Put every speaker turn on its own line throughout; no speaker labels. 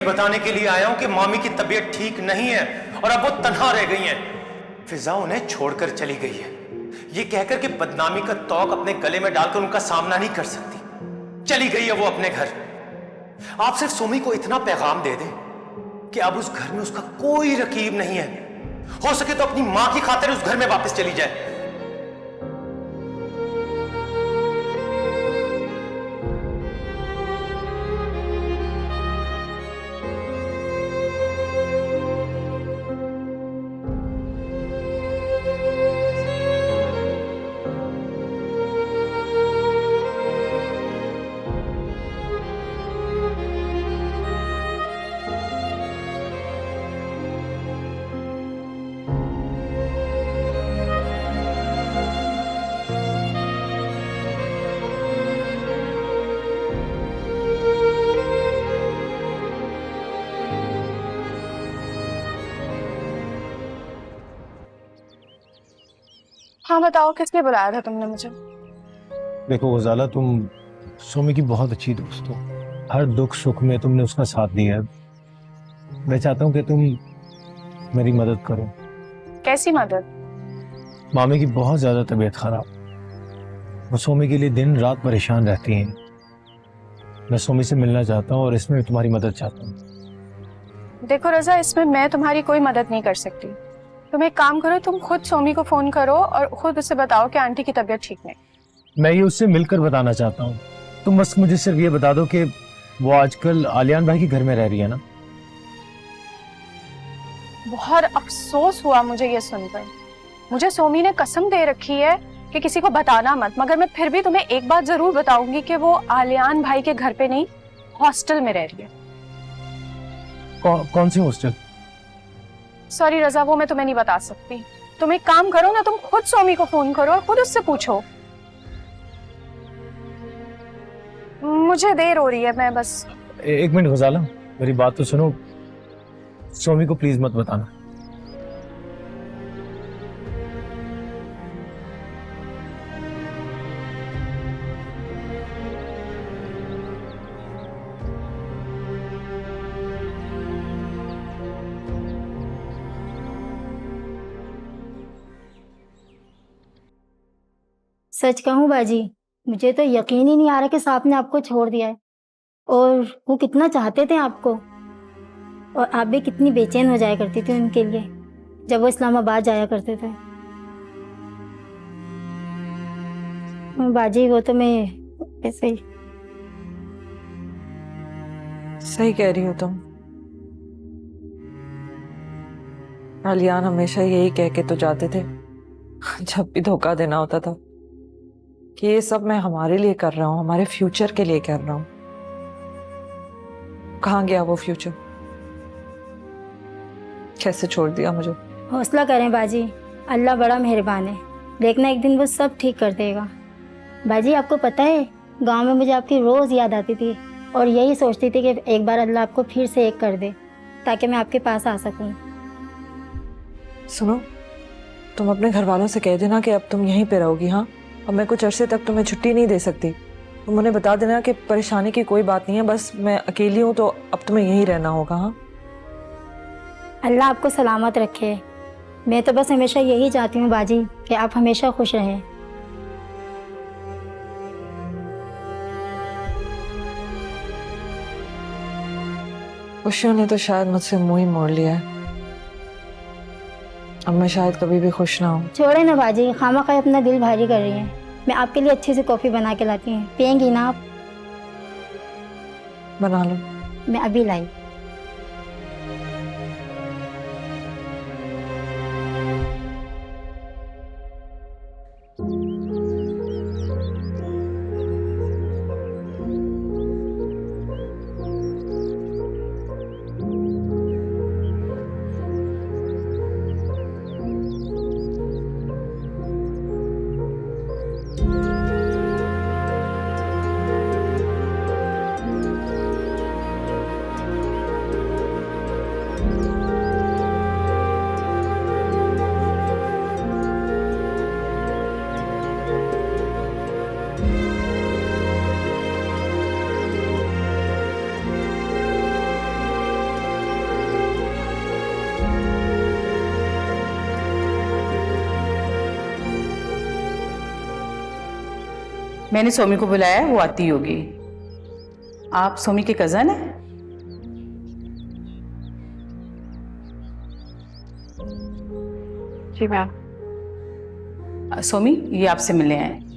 बताने के लिए आया हूं कि मामी की तबीयत ठीक नहीं है और अब वो तन्हा रह गई हैं। फिजा उन्हें छोड़कर चली गई है, ये कहकर कि बदनामी का तौक अपने गले में डालकर उनका सामना नहीं कर सकती। चली गई है वो अपने घर। आप सिर्फ सुमी को इतना पैगाम दे दें कि अब उस घर में उसका कोई रकीब नहीं है। हो सके तो अपनी मां की खातिर उस घर में वापस चली जाए।
हाँ बताओ, किस लिए बुलाया था तुमने मुझे?
देखो गजाला, तुम सोमी की बहुत अच्छी दोस्त हो। हर दुख सुख में तुमने उसका साथ दिया है। मैं चाहता हूँ कि तुम मेरी मदद करो।
कैसी मदद?
मामी की बहुत ज्यादा तबीयत खराब, वो सोमी के लिए दिन रात परेशान रहती हैं। मैं सोमी से मिलना चाहता हूँ और इसमें तुम्हारी मदद चाहता हूँ।
देखो रजा, इसमें मैं तुम्हारी कोई मदद नहीं कर सकती। तुम एक काम करो, तुम खुद सोमी को फोन करो और खुद उसे बताओ कि आंटी की तबीयत ठीक नहीं।
मैं ये उससे मिलकर बताना चाहता हूँ। तुम बस मुझे सिर्फ ये बता दो कि वो आजकल आलियान भाई के घर में रह रही है ना?
बहुत अफसोस हुआ मुझे ये सुनकर। मुझे सोमी ने कसम दे रखी है कि किसी को बताना मत, मगर मैं फिर भी तुम्हें एक बात जरूर बताऊंगी कि वो आलियान भाई के घर पे नहीं, हॉस्टल में रह रही है।
कौन सी हॉस्टल?
सॉरी रजा, वो मैं तुम्हें नहीं बता सकती। तुम एक काम करो ना, तुम खुद सोमी को फोन करो और खुद उससे पूछो। मुझे देर हो रही है, मैं बस।
एक मिनट गजाला, मेरी बात तो सुनो। सोमी को प्लीज मत बताना।
सच कहूँ बाजी, मुझे तो यकीन ही नहीं आ रहा कि सांप ने आपको छोड़ दिया है। और वो कितना चाहते थे आपको, और आप भी कितनी बेचैन हो जाया करती थी उनके लिए जब वो इस्लामाबाद जाया करते थे। बाजी, वो तो मैं ऐसे ही।
सही कह रही हो तुम। आलियान हमेशा यही कह के तो जाते थे जब भी धोखा देना होता था कि ये सब मैं हमारे लिए कर रहा हूँ, हमारे फ्यूचर के लिए कर रहा हूँ। कहाँ गया वो फ्यूचर? कैसे छोड़ दिया मुझे?
हौसला करें बाजी, अल्लाह बड़ा मेहरबान है, देखना एक दिन वो सब ठीक कर देगा। बाजी, आपको पता है, गांव में मुझे आपकी रोज़ याद आती थी और यही सोचती थी कि एक बार अल्लाह आपको फिर से एक कर दे ताकि मैं आपके पास आ सकूं।
सुनो, तुम अपने घर वालों से कह देना कि अब तुम यहीं पे रहोगी। हाँ, अब मैं कुछ अरसे तक तुम्हें छुट्टी नहीं दे सकती। तुम उन्हें बता देना कि परेशानी की कोई बात नहीं है, बस मैं अकेली हूँ तो अब तुम्हें यहीं रहना होगा। हाँ,
अल्लाह आपको सलामत रखे। मैं तो बस हमेशा यही चाहती हूँ बाजी कि आप हमेशा खुश रहें।
खुशियों ने तो शायद मुझसे मुंह ही मोड़ लिया है। अब मैं शायद कभी भी खुश ना हूँ।
छोड़े ना बाजी, खामा अपना दिल भारी कर रही हैं। मैं आपके लिए अच्छी सी कॉफ़ी बना के लाती हूँ, पियेंगी ना आप?
बना लो।
मैं अभी लाई।
मैंने सोमी को बुलाया है, वो आती होगी। आप सोमी के कजन हैं?
जी मैम।
सोमी, ये आपसे मिलने आए हैं।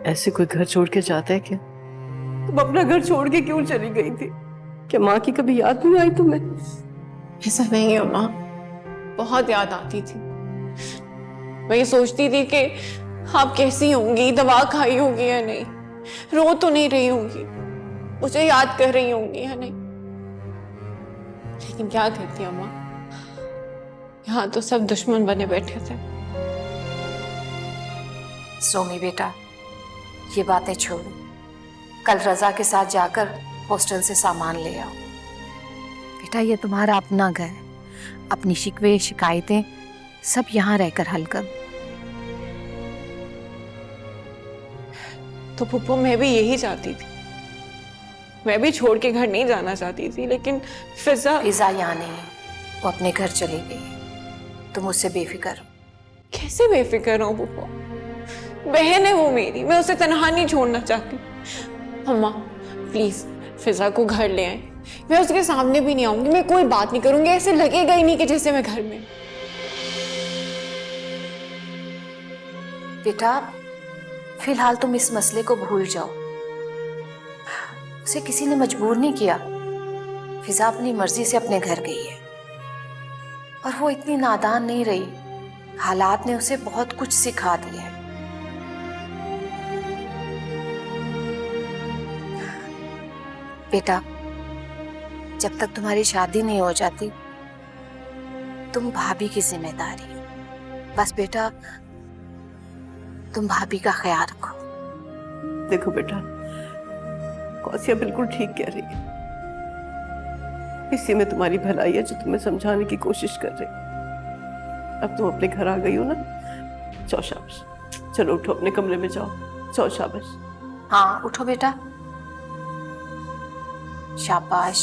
ऐसे कोई घर छोड़ के जाता है क्या? तुम अपना घर छोड़ के क्यों चली गई थी? क्या माँ की कभी याद नहीं आई तुम्हें?
ऐसा नहीं है माँ, बहुत याद आती थी। मैं ये सोचती थी कि आप कैसी होंगी, दवा खाई होंगी या नहीं, रो तो नहीं रही होंगी, मुझे याद कर रही होंगी या नहीं। लेकिन क्या कहती है माँ, यहाँ तो सब दुश्मन बने बैठे थे।
सोमी बेटा, ये बातें छोड़ो, कल रजा के साथ जाकर हॉस्टल से सामान ले आओ। बेटा, ये तुम्हारा अपना घर है, अपनी शिकवे शिकायतें सब यहाँ रहकर हल करो।
तो पुप्पो, मैं भी यही चाहती थी, मैं भी छोड़ के घर नहीं जाना चाहती थी, लेकिन फिजा
यहाँ नहीं है, वो अपने घर चली गई। तुम उससे बेफिक्र हो।
कैसे बेफिक्र हूँ पुप्पो? बहन है वो मेरी, मैं उसे तनहा नहीं छोड़ना चाहती। अम्मा प्लीज फिजा को घर ले आए, मैं उसके सामने भी नहीं आऊंगी, मैं कोई बात नहीं करूंगी, ऐसे लगेगा ही नहीं कि जैसे मैं घर में।
बेटा, फिलहाल तुम इस मसले को भूल जाओ। उसे किसी ने मजबूर नहीं किया, फिजा अपनी मर्जी से अपने घर गई है और वो इतनी नादान नहीं रही। हालात ने उसे बहुत कुछ सिखा दिया है। बेटा, जब तक तुम्हारी शादी नहीं हो जाती, तुम भाभी की जिम्मेदारी है। बस बेटा, तुम भाभी का ख्याल रखो।
देखो बेटा, कौसिया बिल्कुल ठीक कह रही है। इसी में तुम्हारी भलाई है जो तुम्हें समझाने की कोशिश कर रही। अब तुम अपने घर आ गई हो ना, जाओ शाबाश, चलो उठो अपने कमरे में जाओ, जाओ शाबाश।
हाँ उठो बेटा, शाबाश।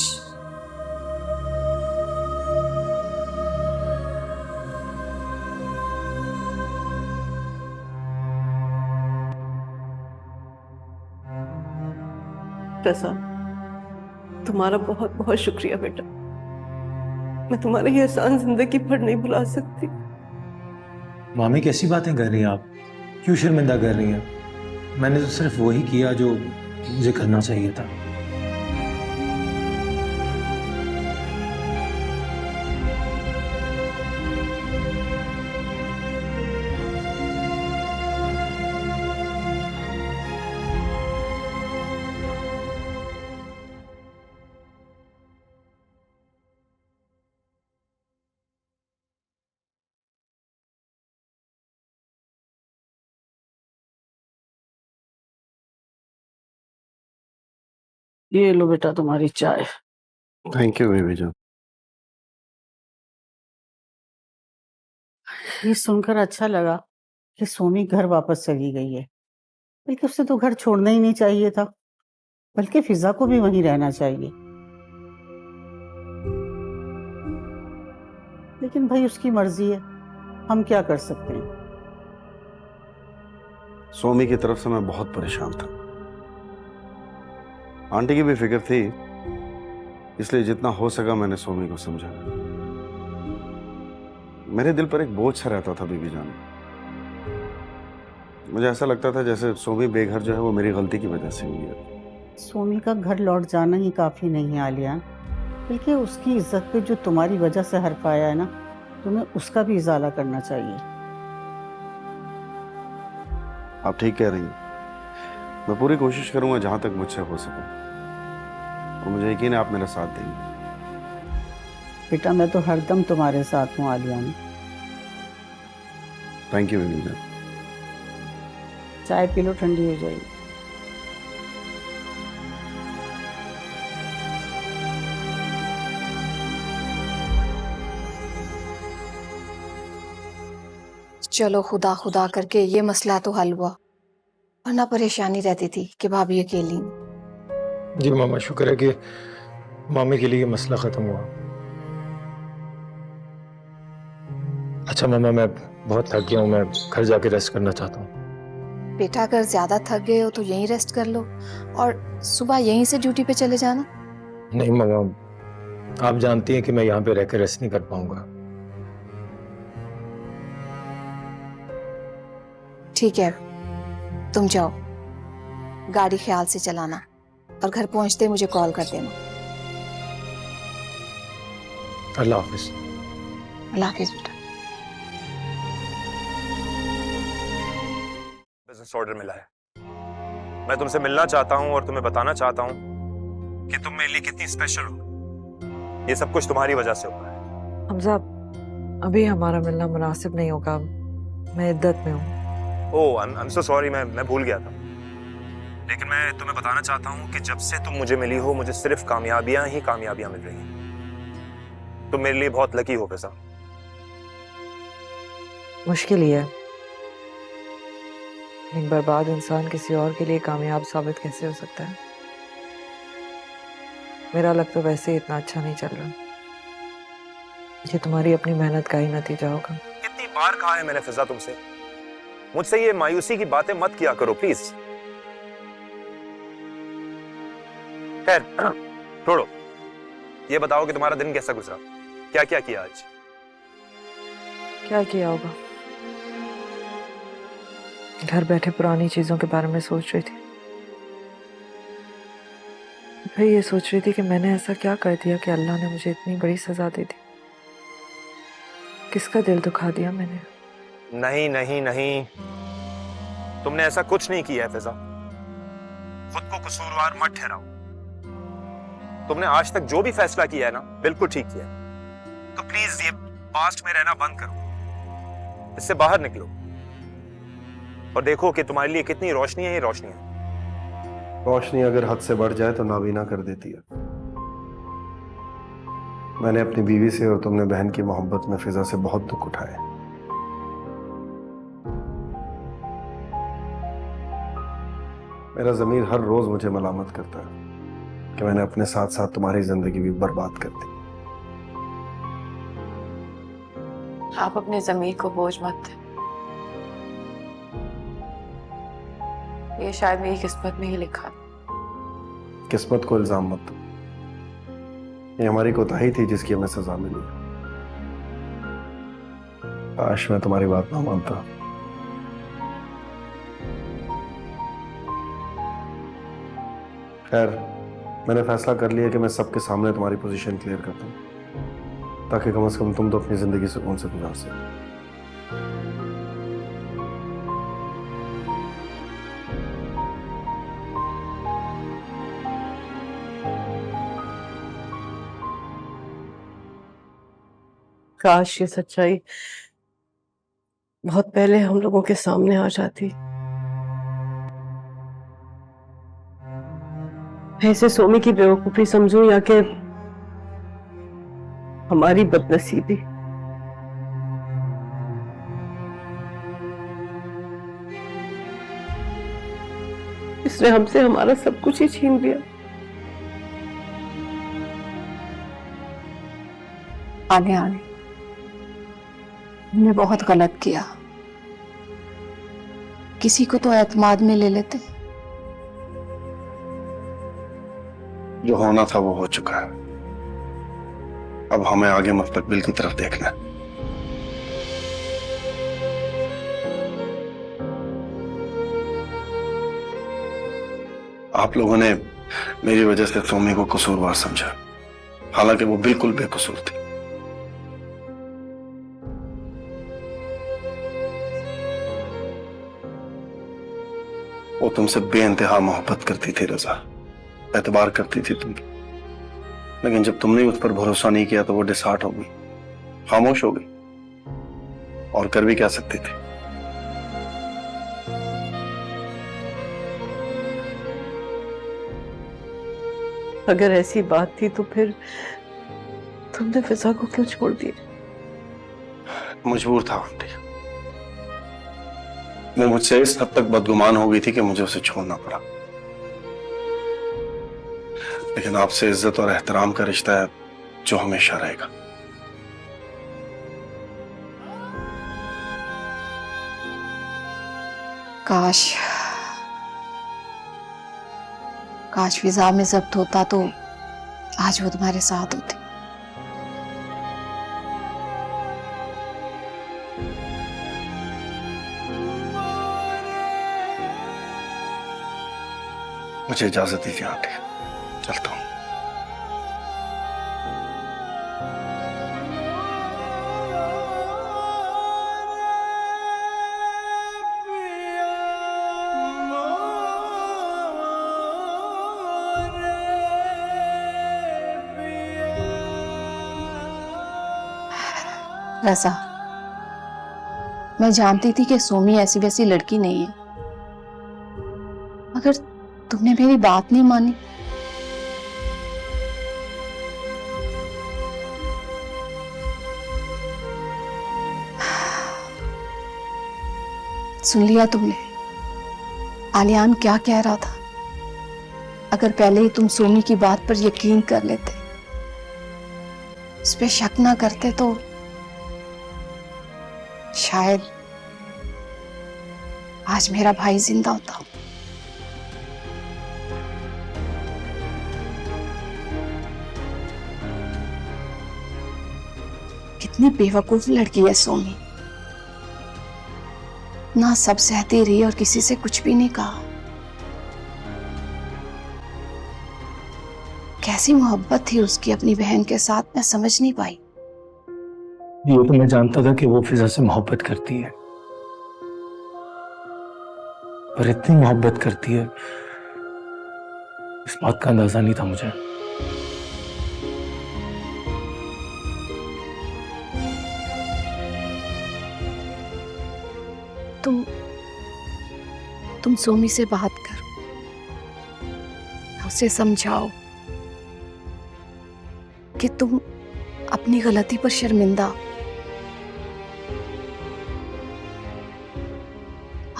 रज़ा, तुम्हारा बहुत बहुत शुक्रिया बेटा। मैं तुम्हारा ये एहसान जिंदगी भर नहीं भुला सकती।
मामी कैसी बातें कर रही हैं आप? क्यों शर्मिंदा कर रही हैं? मैंने तो सिर्फ वही किया जो मुझे करना चाहिए था।
ये लो बेटा तुम्हारी चाय।
थैंक यू बेबी जान।
ये सुनकर अच्छा लगा कि सोमी घर वापस चली गई है। बल्कि उसे तो घर छोड़ना ही नहीं चाहिए था, बल्कि फिजा को भी वहीं रहना चाहिए। लेकिन भाई उसकी मर्जी है, हम क्या कर सकते हैं।
सोमी की तरफ से मैं बहुत परेशान था। आंटी की भी फिक्र थी, इसलिए जितना हो सका मैंने सोमी को समझाया। मेरे दिल पर एक बोझ सा रहता था बीबी जान। मुझे ऐसा लगता था जैसे सोमी बेघर जो है वो मेरी गलती की वजह से हुई है।
सोमी का घर लौट जाना ही काफी नहीं है आलिया, बल्कि उसकी इज्जत पे जो तुम्हारी वजह से हर पाया है ना, तुम्हें उसका भी इजाला करना चाहिए।
आप ठीक कह रही हैं। मैं पूरी कोशिश करूंगा जहां तक मुझसे हो सके, और मुझे यकीन है आप मेरा साथ देंगे।
बेटा, मैं तो हरदम तुम्हारे साथ हूँ आलिया।
थैंक यू बेबी जान।
चाय पी लो, ठंडी हो जाएगी।
चलो खुदा खुदा करके ये मसला तो हल हुआ, वरना परेशानी रहती थी कि भाभी अकेली हैं।
जी मामा, शुक्र है कि मामी के लिए ये मसला खत्म हुआ। अच्छा मामा, मैं बहुत थक गया हूँ, मैं घर जाके रेस्ट करना चाहता हूँ।
बेटा अगर ज्यादा थक गए हो तो यहीं रेस्ट कर लो और सुबह यहीं से ड्यूटी पे चले जाना।
नहीं मामा, आप जानती हैं कि मैं यहाँ पे रहकर रेस्ट नहीं कर पाऊंगा।
ठीक है, तुम जाओ, गाड़ी ख्याल से चलाना और घर पहुंचते मुझे कॉल कर देना।
अल्लाह हाफिज।
अल्लाह हाफिज बेटा।
बिजनेस ऑर्डर मिला है। मैं तुमसे मिलना चाहता हूं और तुम्हें बताना चाहता हूं कि तुम मेरे लिए कितनी स्पेशल हो। ये सब कुछ तुम्हारी वजह से हुआ है।
हमजा, अभी हमारा मिलना मुनासिब नहीं होगा, मैं इद्दत में हूँ।
ओह, आई एम सो सॉरी, मैं भूल गया था। लेकिन मैं तुम्हें बताना चाहता हूं कि जब से तुम मुझे मिली हो, मुझे सिर्फ कामयाबियां ही कामयाबियां मिल रही हैं। तुम मेरे लिए बहुत लकी हो फिजा।
मुश्किल ही है, एक बर्बाद इंसान किसी और के लिए कामयाब साबित कैसे हो सकता है? मेरा लग तो वैसे ही इतना अच्छा नहीं चल रहा। ये तुम्हारी अपनी मेहनत का ही नतीजा होगा।
कितनी बार कहा है मैंने फिजा तुमसे, मुझसे ये मायूसी की बातें मत किया करो प्लीज। खैर छोड़ो, ये बताओ कि तुम्हारा दिन कैसा गुजरा, क्या क्या किया आज?
क्या किया होगा, घर बैठे पुरानी चीजों के बारे में सोच रही थी। फिर ये सोच रही थी कि मैंने ऐसा क्या कर दिया कि अल्लाह ने मुझे इतनी बड़ी सजा दे दी। किसका दिल दुखा दिया मैंने?
नहीं नहीं नहीं, तुमने ऐसा कुछ नहीं किया है फिजा। खुद को कसूरवार मत ठहराओ। तुमने आज तक जो भी फैसला किया है ना, बिल्कुल ठीक किया है। तो प्लीज ये पास्ट में रहना बंद करो, इससे बाहर निकलो और देखो कि तुम्हारे लिए कितनी रोशनी है। ये रोशनी है।
रोशनी अगर हद से बढ़ जाए तो नाबीना कर देती है। मैंने अपनी बीवी से और तुमने बहन की मोहब्बत में फिजा से बहुत दुख उठाए। मेरा ज़मीर हर रोज मुझे मलामत करता है कि मैंने अपने साथ साथ तुम्हारी जिंदगी भी बर्बाद कर दी।
आप अपने ज़मीर को बोझ मत दें। ये शायद मेरी किस्मत में ही लिखा था।
किस्मत को इल्जाम मत दो, ये हमारी कोताही थी जिसकी हमें सजा मिली। काश मैं तुम्हारी बात ना मानता। खैर, मैंने फैसला कर लिया कि मैं सबके सामने तुम्हारी पोजीशन क्लियर करता हूं, ताकि कम से कम तुम तो अपनी जिंदगी सुकून से गुजार सको।
काश ये सच्चाई बहुत पहले हम लोगों के सामने आ जाती। मैं इसे सोमी की बेवकूफी समझूं या कि हमारी बदनसीबी। इसने हमसे हमारा सब कुछ ही छीन लिया।
आने आने हमने बहुत गलत किया। किसी को तो एतमाद में ले लेते।
जो होना था वो हो चुका है। अब हमें आगे मुस्तकबिल की तरफ देखना है। आप लोगों ने मेरी वजह से सोमी को कसूरवार समझा, हालांकि वो बिल्कुल बेकसूर थी। वो तुमसे बेइंतहा मोहब्बत करती थी रजा, एतबार करती थी तुम, लेकिन जब तुमने उस पर भरोसा नहीं किया तो वो डिसहार्ट हो गई, खामोश हो गई, और कर भी क्या सकती थी।
अगर ऐसी बात थी तो फिर तुमने फिजा को क्यों छोड़ दिया?
मजबूर था आंटी, वो मुझसे इस हद तक बदगुमान हो गई थी कि मुझे उसे छोड़ना पड़ा। लेकिन आपसे इज्जत और एहतराम का रिश्ता है जो हमेशा रहेगा।
काश फिजा में जब्त होता तो आज वो तुम्हारे साथ होती।
मुझे इजाजत दीजिए आंटी, चलता हूं।
रज़ा, मैं जानती थी कि सोमी ऐसी वैसी लड़की नहीं है, मगर तुमने मेरी बात नहीं मानी। सुन लिया तुमने आलियान क्या कह रहा था? अगर पहले ही तुम सोमी की बात पर यकीन कर लेते, उस पर शक ना करते, तो शायद आज मेरा भाई जिंदा होता। कितनी बेवकूफ लड़की है सोमी, ना सब सहती रही और किसी से कुछ भी नहीं कहा। कैसी मोहब्बत थी उसकी अपनी बहन के साथ, मैं समझ नहीं पाई।
ये तो मैं जानता था कि वो फिजा से मोहब्बत करती है, पर इतनी मोहब्बत करती है इस बात का अंदाजा नहीं था मुझे।
तुम सोमी से बात करो, उसे समझाओ कि तुम अपनी गलती पर शर्मिंदा।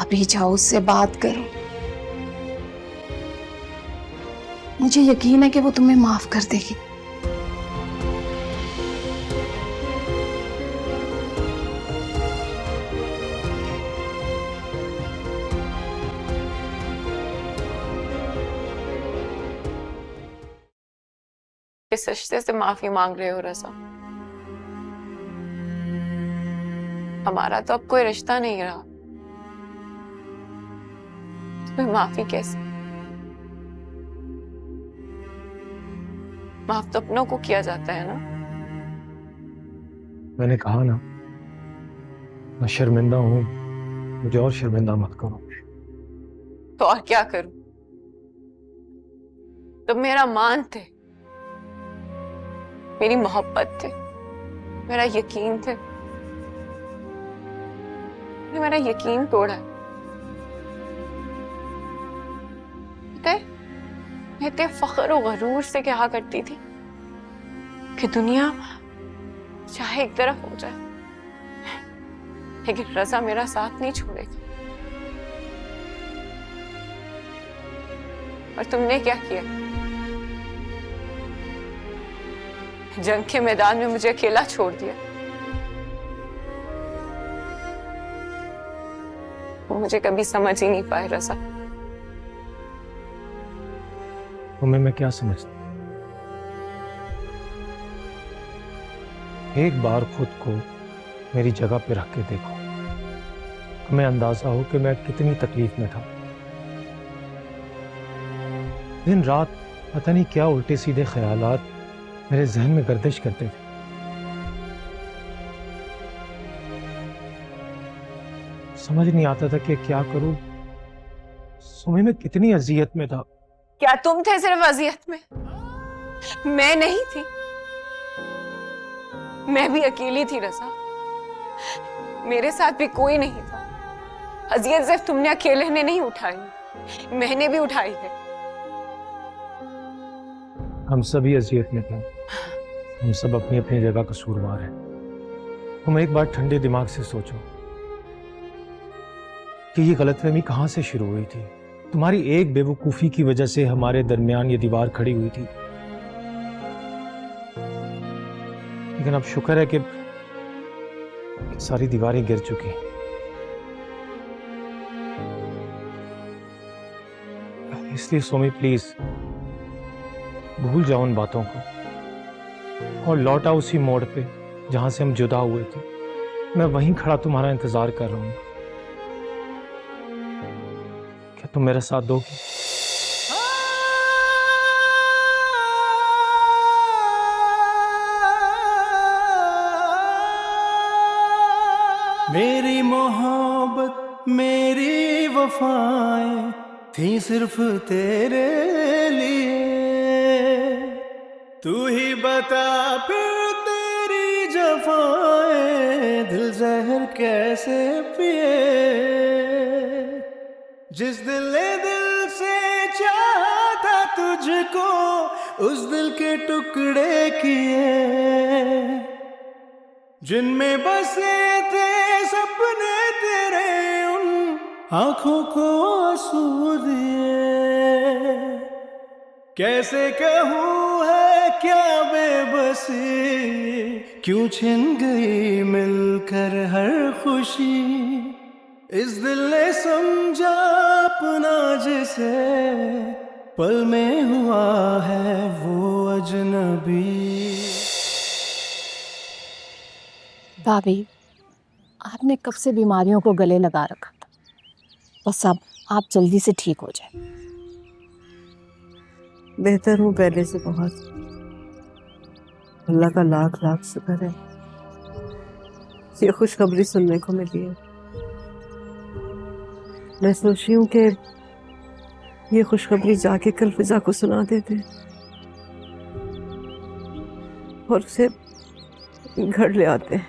अभी जाओ उससे बात करो, मुझे यकीन है कि वो तुम्हें माफ कर देगी।
इस रिश्ते से माफी मांग रहे हो रज़ा? हमारा तो अब कोई रिश्ता नहीं रहा, तुम्हें माफी कैसे? माफ तो अपनों को किया जाता है ना।
मैंने कहा ना, मैं शर्मिंदा हूं, मुझे और शर्मिंदा मत करो।
तो और क्या करूं? तुम मेरा मान थे, मेरी मोहब्बत थे, मेरा यकीन थे, मेरा यकीन तोड़ा। मैं इतने फख्र और गरूर से कहा करती थी कि दुनिया चाहे एक तरफ हो जाए, लेकिन रज़ा मेरा साथ नहीं छोड़ेगी। और तुमने क्या किया? जंग के मैदान में मुझे अकेला छोड़ दिया। वो मुझे कभी समझ ही नहीं पाए रज़ा।
तुम्हें मैं क्या समझता? एक बार खुद को मेरी जगह पे रख के देखो, तुम्हें अंदाजा हो कि मैं कितनी तकलीफ में था। दिन रात पता नहीं क्या उल्टे सीधे ख्यालात मेरे जहन में गर्दिश करते थे। समझ नहीं आता था कि क्या करूं। सुबह में कितनी अजियत में था।
क्या तुम थे सिर्फ अजियत में? मैं नहीं थी, मैं भी अकेली थी रज़ा। मेरे साथ भी कोई नहीं था। अजियत सिर्फ तुमने अकेले ने नहीं उठाई, मैंने भी उठाई है।
हम सभी अजियत में थे, हम सब अपनी अपनी जगह कसूरवार हैं। तुम एक बार ठंडे दिमाग से सोचो, कि ये गलतफहमी कहाँ से शुरू हुई थी। तुम्हारी एक बेवकूफ़ी की वजह से हमारे दरमियान ये दीवार खड़ी हुई थी, लेकिन अब शुक्र है कि सारी दीवारें गिर चुकी हैं। इसलिए सोमी प्लीज भूल जाओ उन बातों को और लौट आओ उसी मोड़ पे जहां से हम जुदा हुए थे। मैं वहीं खड़ा तुम्हारा इंतजार कर रहा हूं। क्या तुम मेरा साथ दोगी?
मेरी मोहब्बत मेरी वफाएं थी सिर्फ तेरे लिए, तू ही बता फिर तेरी जफाएं दिल जहर कैसे पिए। जिस दिल ने दिल से चाहा था तुझको उस दिल के टुकड़े किए, जिनमें बसे थे सपने तेरे उन आंखों को आंसू दिए। कैसे कहूँ है क्या बेबसी, क्यों छिन गई मिलकर हर खुशी। इस दिल ने समझा अपना जिसे पल में हुआ है वो अजनबी।
भाभी, आपने कब से बीमारियों को गले लगा रखा था, बस अब आप जल्दी से ठीक हो जाए।
बेहतर हूँ पहले से बहुत, अल्लाह का लाख लाख शुक्र है। ये खुशखबरी सुनने को मिली है। मैं सोच रही हूँ कि ये खुशखबरी जाके कल फिजा को सुना देते और उसे घर ले आते हैं।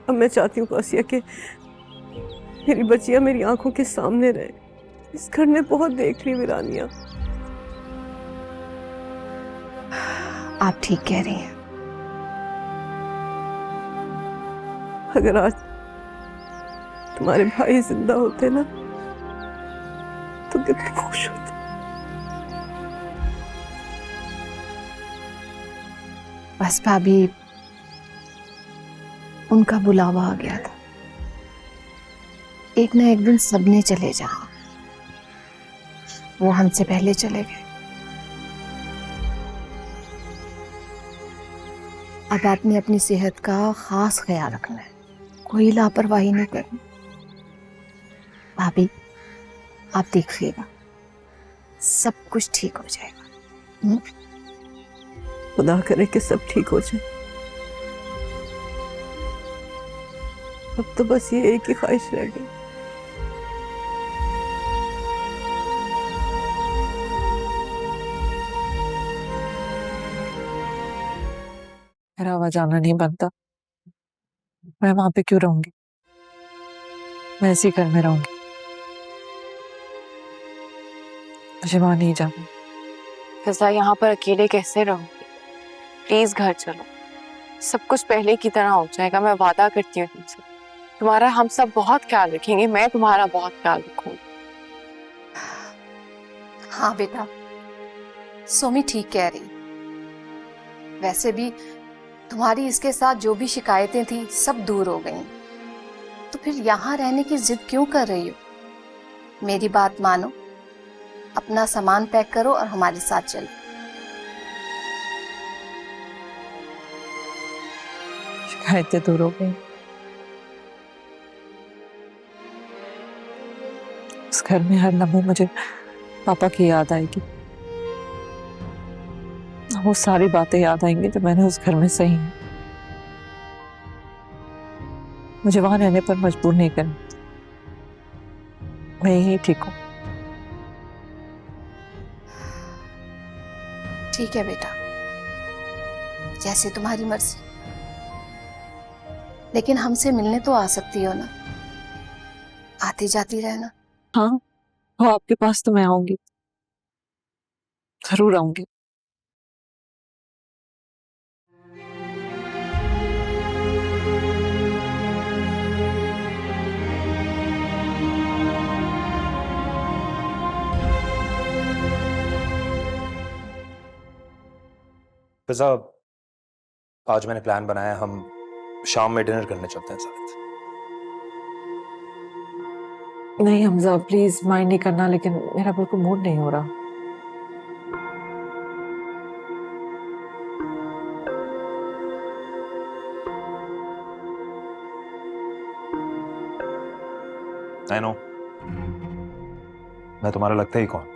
अब मैं चाहती हूँ कासिया कि मेरी बच्चियां मेरी आंखों के सामने रहे। इस घर ने बहुत देख ली वीरानियां।
आप ठीक कह रही हैं।
अगर आज तुम्हारे भाई जिंदा होते ना तो कितने खुश होते।
बस भाभी, उनका बुलावा आ गया था। एक ना एक दिन सबने चले जाना, वो हमसे पहले चले गए। अब आपने अपनी सेहत का खास ख्याल रखना है, कोई लापरवाही नहीं करनी। भाभी, आप देखिएगा सब कुछ ठीक हो जाएगा।
खुदा करे कि सब ठीक हो जाए। अब तो बस ये एक ही ख्वाहिश रह गई।
मेरा वहाँ जाना नहीं बनता। मैं वहां पे क्यों रहूंगी? मैं इसी घर में रहूंगी। मुझे वहां नहीं जाना।
फिजा, यहाँ पर अकेले कैसे रहूंगी? प्लीज घर चलो, सब कुछ पहले की तरह हो जाएगा। मैं वादा करती हूँ तुमसे, तुम्हारा हम सब बहुत ख्याल रखेंगे। मैं तुम्हारा बहुत ख्याल रखूंगी।
हाँ बेटा, सोमी ठीक कह रही। वैसे भी तुम्हारी इसके साथ जो भी शिकायतें थी सब दूर हो गई, तो फिर यहाँ रहने की जिद क्यों कर रही हो? मेरी बात मानो, अपना सामान पैक करो और हमारे साथ चलो।
शिकायतें दूर हो गई। उस घर में हर लम्हे मुझे पापा की याद आएगी। वो सारी बातें याद आएंगी जो मैंने उस घर में सही। मुझे वहां रहने पर मजबूर नहीं करना। मैं यही ठीक हूँ।
ठीक है बेटा, जैसे तुम्हारी मर्जी, लेकिन हमसे मिलने तो आ सकती हो ना, आती जाती रहना।
हाँ, वो आपके पास तो मैं आऊंगी, जरूर आऊंगी।
फिजा, आज मैंने प्लान बनाया, हम शाम में डिनर करने चलते हैं साथ।
नहीं हमजा, प्लीज माइंड नहीं करना, लेकिन मेरा बिल्कुल मूड नहीं हो रहा।
आई नो, मैं तुम्हारा लगता ही कौन।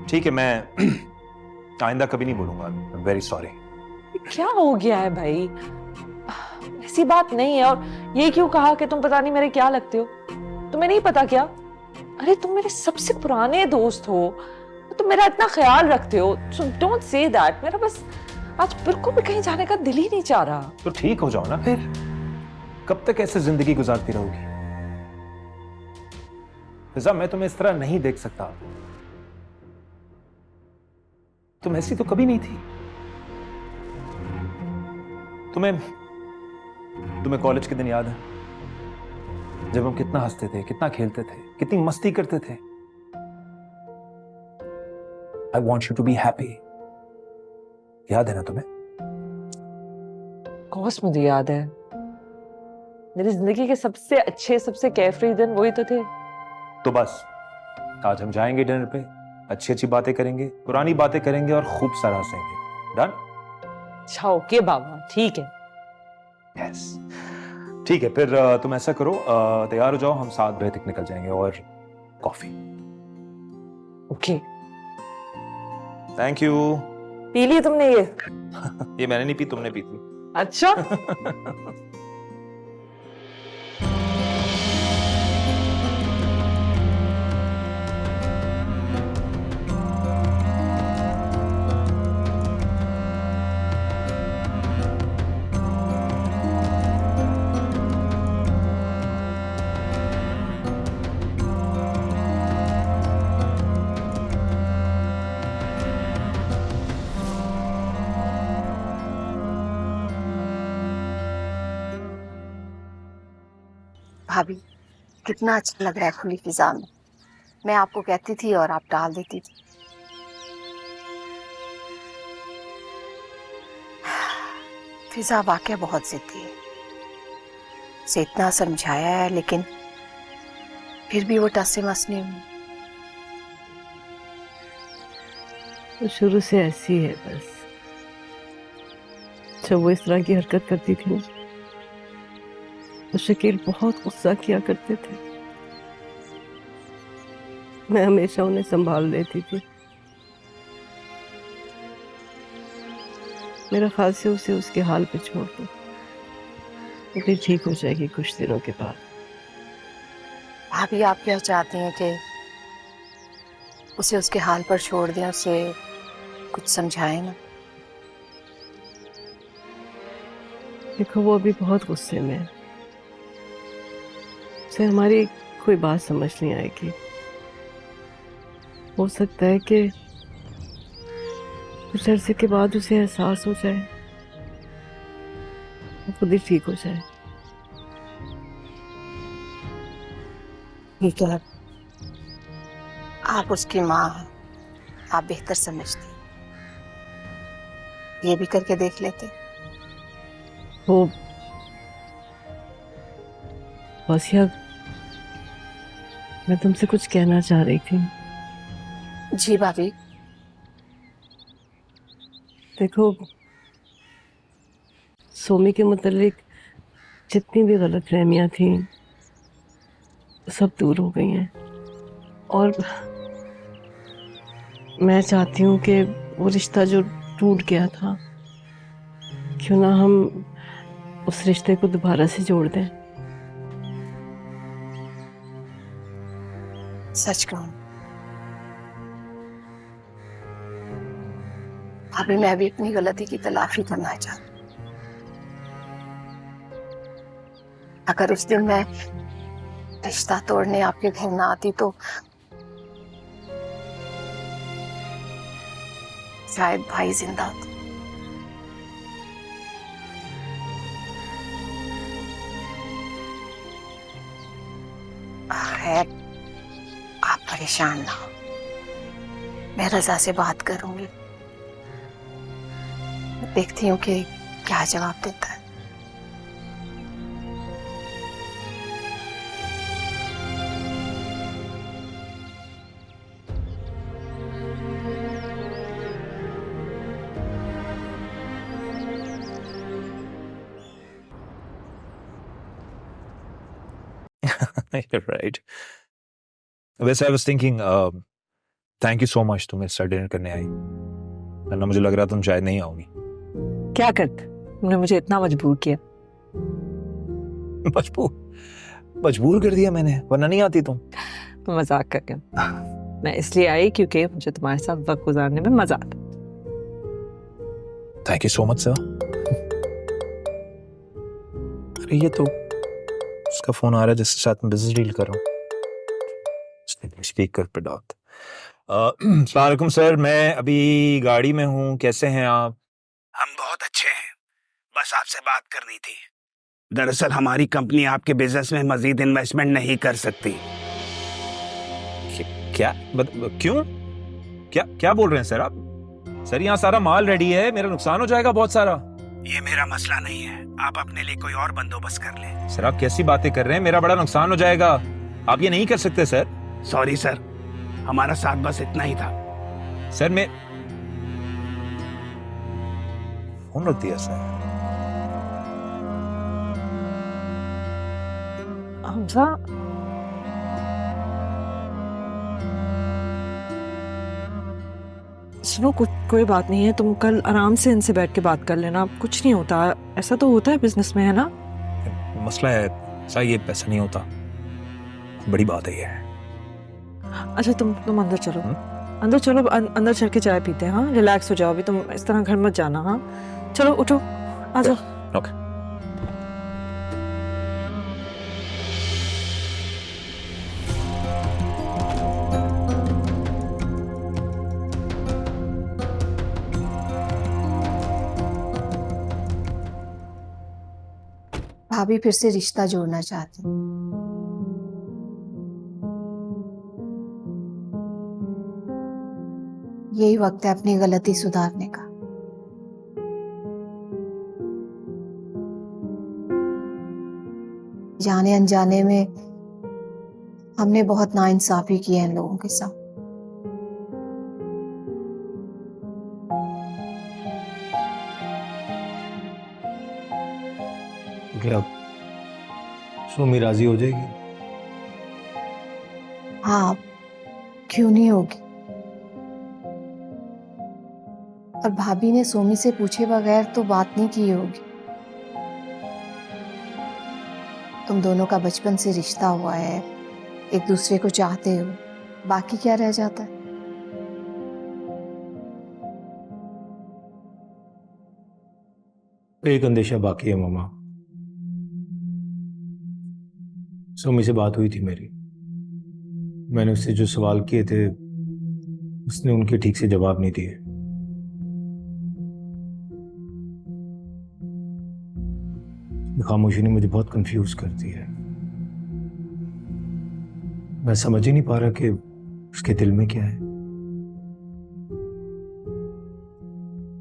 ठीक है, मैं आइंदा कभी नहीं बोलूंगा। Very sorry.
क्या हो गया है भाई? ऐसी बात नहीं है। और ये क्यों कहा कि तुम पता नहीं मेरे क्या लगते हो? तुम्हें नहीं पता क्या? अरे तुम मेरे सबसे पुराने दोस्त हो, तुम मेरा इतना ख्याल रखते हो। Don't say that. मेरा बस आज बिल्कुल भी कहीं जाने का दिल ही नहीं चाह रहा।
तो ठीक हो जाओ ना फिर। कब तक ऐसे जिंदगी गुजारती रहोगी? फिजा, मैं तुम्हें इस तरह नहीं देख सकता। तुम ऐसी तो कभी नहीं थी। तुम्हें कॉलेज के दिन याद है जब हम कितना हंसते थे, कितना खेलते थे, कितनी मस्ती करते थे? I want you to be happy. याद है ना तुम्हें?
कोर्स मुझे याद है। मेरी जिंदगी के सबसे अच्छे, सबसे कैफरी दिन वही तो थे।
तो बस आज हम जाएंगे डिनर पे, अच्छी अच्छी बातें करेंगे, पुरानी बातें करेंगे और खूब सारा हंसेंगे। डन?
अच्छा ओके बाबा, ठीक है।
यस ठीक है। फिर तुम ऐसा करो, तैयार हो जाओ, हम 7 बजे तक निकल जाएंगे। और कॉफी।
ओके।
Thank you.
पी ली तुमने ये?
ये मैंने नहीं पी, तुमने पी थी।
अच्छा।
भाभी, कितना अच्छा लग रहा है खुली फिजा में। मैं आपको कहती थी और आप टाल देती थी। फिजा वाकई बहुत जिद्दी है। उसे इतना समझाया है लेकिन फिर भी वो टस से मस नहीं हुई।
तो शुरू से ऐसी है बस। जब वो इस तरह की हरकत करती थी तो शकील बहुत गुस्सा किया करते थे। मैं हमेशा उन्हें संभाल लेती थी। मेरा ख्याल से उसे उसके हाल पे छोड़ दो, वो फिर ठीक हो जाएगी कुछ दिनों के बाद।
भाभी, आप क्या चाहती हैं कि उसे उसके हाल पर छोड़ दें, उसे कुछ समझाएं ना?
देखो, वो अभी बहुत गुस्से में है। उसे हमारी कोई बात समझ नहीं आएगी। हो सकता है कि कुछ अरसे के बाद उसे एहसास हो जाए, वो खुद ही ठीक हो जाए।
ठीक है, आप उसकी माँ हैं, आप बेहतर समझती। ये भी करके देख लेते।
वो वसिया, मैं तुमसे कुछ कहना चाह रही थी।
जी भाभी।
देखो, सोमी के मुतालिक जितनी भी गलतफहमियां थी सब दूर हो गई हैं। और मैं चाहती हूँ कि वो रिश्ता जो टूट गया था, क्यों ना हम उस रिश्ते को दोबारा से जोड़ दें।
सच कहूं, अभी मैं भी अपनी गलती की तलाफी करना चाहती। अगर उस दिन मैं रिश्ता तोड़ने आपके घर ना आती तो शायद भाई जिंदा होता। खैर, आप परेशान ना हो। मैं रजा से बात करूंगी, देखती हूँ कि क्या जवाब देता है।
You're right. वैसे I was thinking, thank you so much तुम इस डिनर करने आई, वरना मुझे लग रहा तुम शायद नहीं आओगी।
क्या करते, तुमने मुझे इतना मजबूर किया।
मजबूर कर दिया मैंने, वरना नहीं आती तुम।
मजाक कर रही हूँ। मैं इसलिए आई क्योंकि मुझे तुम्हारे साथ वक्त गुजारने में मजा आता।
Thank you so much sir. अरे ये तो उसका फोन आ रहा है जिसके साथ मैं बिजनेस डील कर रहा हूँ। स्पीकर पे डाल। अस्सलाम वालेकुम सर, मैं अभी गाड़ी में हूँ, कैसे हैं आप?
हम बहुत अच्छे हैं, बस आपसे बात करनी थी। दरअसल हमारी कंपनी आपके बिजनेस में मजीद इन्वेस्टमेंट नहीं कर सकती।
क्या क्यों? क्या बोल रहे हैं सर आप? सर यहाँ सारा माल रेडी है, मेरा नुकसान हो जाएगा बहुत सारा।
ये मेरा मसला नहीं है, आप अपने लिए कोई और बंदोबस्त कर लें।
सर आप कैसी बातें कर रहे हैं, मेरा बड़ा नुकसान हो जाएगा, आप ये नहीं कर सकते सर।
सॉरी सर, हमारा साथ बस इतना ही था।
सर मैं फोन रख दिया सर।
हमजा, सुनो, कोई बात नहीं है, तुम कल आराम से इनसे बैठ के बात कर लेना, कुछ नहीं होता। ऐसा तो होता है बिजनेस में, है ना?
मसला है सर, ये पैसा नहीं होता, बड़ी बात है ये।
अच्छा तुम अंदर चलो। अंदर चलो, अंदर चल के चाय पीते हैं। हाँ, रिलैक्स हो जाओ, अभी तुम इस तरह घर मत जाना। हाँ चलो, उठो, आ जाओ।
ओके।
भाभी फिर से रिश्ता जोड़ना चाहती हूँ। यही वक्त है अपनी गलती सुधारने का। जाने अनजाने में हमने बहुत नाइंसाफी की है इन लोगों के साथ।
क्या सोमी राजी हो जाएगी?
हाँ, क्यों नहीं होगी। और भाभी ने सोमी से पूछे बगैर तो बात नहीं की होगी। तुम दोनों का बचपन से रिश्ता हुआ है, एक दूसरे को चाहते हो, बाकी क्या रह जाता है।
एक अंदेशा बाकी है मामा। सोमी से बात हुई थी मेरी, मैंने उससे जो सवाल किए थे उसने उनके ठीक से जवाब नहीं दिए। खामोशी ने मुझे बहुत कंफ्यूज कर दिया है। मैं समझ ही नहीं पा रहा कि उसके दिल में क्या है।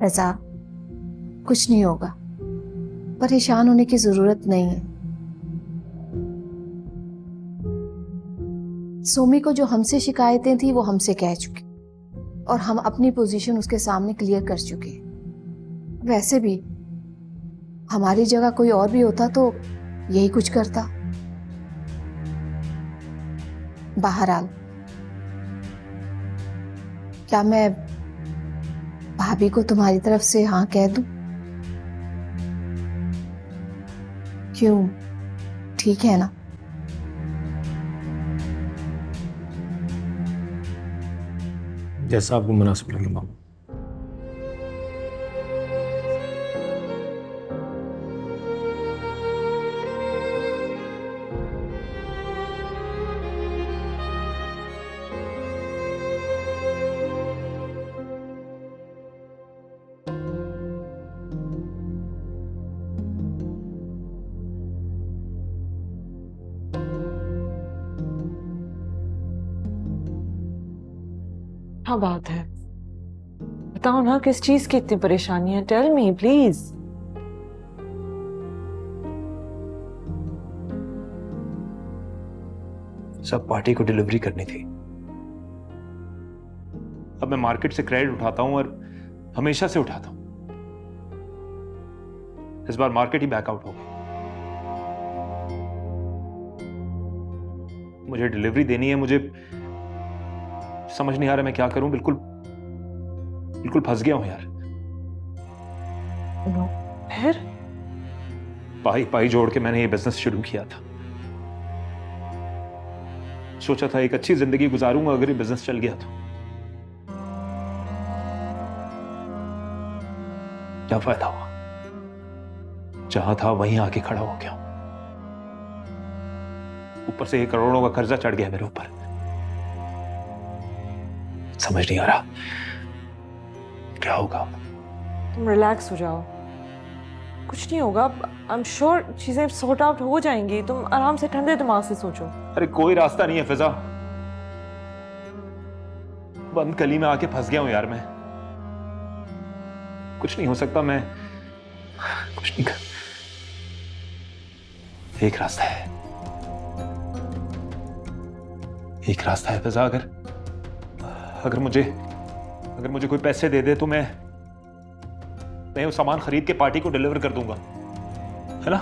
रजा, कुछ नहीं होगा, परेशान होने की जरूरत नहीं है। सोमी को जो हमसे शिकायतें थी वो हमसे कह चुके, और हम अपनी पोजीशन उसके सामने क्लियर कर चुके। वैसे भी हमारी जगह कोई और भी होता तो यही कुछ करता। बहरहाल, क्या मैं भाभी को तुम्हारी तरफ से हाँ कह दूं? क्यों, ठीक है ना?
जैसा आपको मुनासिब लगे मामा।
क्या बात है? बताओ ना, किस चीज की इतनी परेशानी है? Tell me please.
सब पार्टी को डिलीवरी करनी थी। अब मैं मार्केट से क्रेडिट उठाता हूं और हमेशा से उठाता हूं। इस बार मार्केट ही बैकआउट हो गई। मुझे डिलीवरी देनी है, मुझे समझ नहीं आ रहा मैं क्या करूं। बिल्कुल बिल्कुल फंस गया हूं यार।
फिर
पाई पाई जोड़ के मैंने ये बिजनेस शुरू किया था। सोचा था एक अच्छी जिंदगी गुजारूंगा अगर ये बिजनेस चल गया तो। क्या फायदा हुआ? जहां था वहीं आके खड़ा हो गया। ऊपर से 1 करोड़ों का कर्जा चढ़ गया मेरे ऊपर। समझ नहीं आ रहा क्या होगा।
तुम रिलैक्स हो जाओ, कुछ नहीं होगा। आई एम श्योर चीजें सॉर्ट आउट हो जाएंगी। तुम आराम से ठंडे दिमाग से सोचो।
अरे कोई रास्ता नहीं है फिजा। बंद गली में आके फंस गया हूं यार मैं। कुछ नहीं हो सकता। मैं कुछ नहीं कर। एक रास्ता है, एक रास्ता है फिजा। अगर मुझे कोई पैसे दे दे तो मैं वो सामान खरीद के पार्टी को डिलीवर कर दूंगा, है ना?